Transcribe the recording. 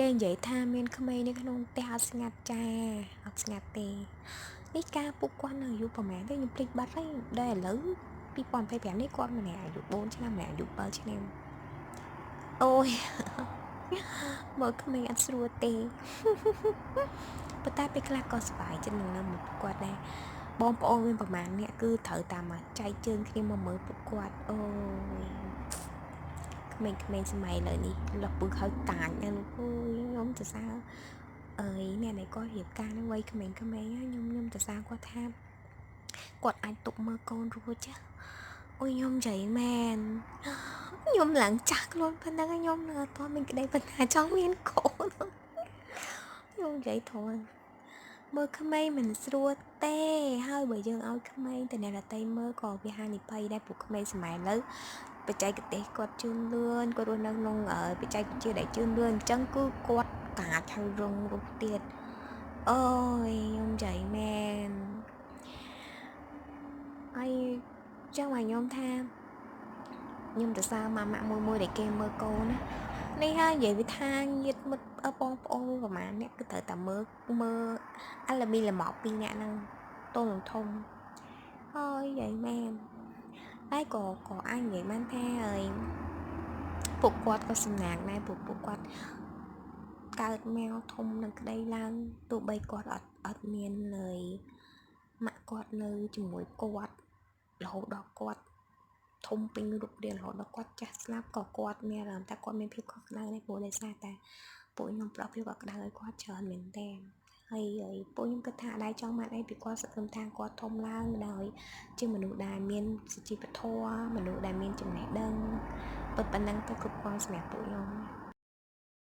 គេនិយាយថាមានក្មេងនៅក្នុងផ្ទះអត់ស្ងាត់ចាអត់ស្ងាត់ទេនេះការពុកគាត់នៅអាយុប្រហែលទេខ្ញុំភ្លេចបាត់ហើយដែលឥឡូវ2025នេះគាត់ម្នាក់អាយុ4ឆ្នាំម្នាក់អាយុ7ឆ្នាំអូយមើលក្មេងអត់ស្រួលទេប៉ុន្តែពេលខ្លះក៏សប្បាយចិត្តនឹងនៅមុខគាត់ដែរបងប្អូនមានប្រហែលអ្នកគឺត្រូវតាមចែកជើងគ្នាមកមើលពុកគាត់អូយក្មេងៗសម័យឥឡូវនេះលពឹកហើយតាចណាស់លោកអើយខ្ញុំសរសើរអើយអ្នកnàyគាត់រៀបការនឹងវ័យក្មេងៗខ្ញុំសរសើរគាត់ថាគាត់អាចទុកមើលកូនរួចចាអូយខ្ញុំនិយាយមែនខ្ញុំឡើងចាស់ខ្លួនប៉ុណ្ណឹងខ្ញុំនៅអត់ទាន់មានក្តីបណ្ណាចង់មានកូនខ្ញុំនិយាយធំមើលក្មេងមិនស្រួលទេហើយបើយើងឲ្យក្មេងទៅអ្នកដទៃមើលក៏វាហានិភ័យដែរពួកក្មេងសម័យឥឡូវបច្ចេកទេសគាត់ជឿនលឿនគាត់រស់នៅក្នុងបច្ចេកវិទ្យាដែលជឿនលឿនអញ្ចឹងគឺគាត់កាចហើយរងរុះទៀតអូយខ្ញុំនិយាយមែនហើយចឹងមកខ្ញុំថាខ្ញុំទៅសើម៉ាក់មួយដែលគេមើលកូនណានេះហើយនិយាយវាថាញាតិមិត្តបងប្អូនប្រហែលអ្នកគឺត្រូវតែមើលអាឡាមីលម៉ោពីរអ្នកហ្នឹងតូនធំហើយនិយាយមែនតែក៏អាចនិយាយបានថាហើយពួកគាត់ក៏សំណាងដែរពួកគាត់កើតមកធំនឹងក្តីឡើងទោះបីគាត់អត់មានលើយម៉ាក់គាត់នៅជាមួយគាត់រហូតដល់គាត់ធំពេញរូបរាងរហូតដល់គាត់ចាស់ស្លាប់ក៏គាត់មានអារម្មណ៍ថាគាត់មានភាពខុសក្តៅដែរព្រោះដោយសារតែពួកខ្ញុំផ្ដោតភាពកក្តៅឲ្យគាត់ច្រើនមែនតើហើយពួកខ្ញុំគិតថាដែរចង់បានអីពីគាត់សង្ឃឹមថាគាត់ធំឡើងដោយជាមនុស្សដែលមានសុជីវធម៌មនុស្សដែលមានចំណេះដឹងប៉ុណ្ណឹងទៅគ្រប់គ្រាន់សម្រាប់ពួកខ្ញុំ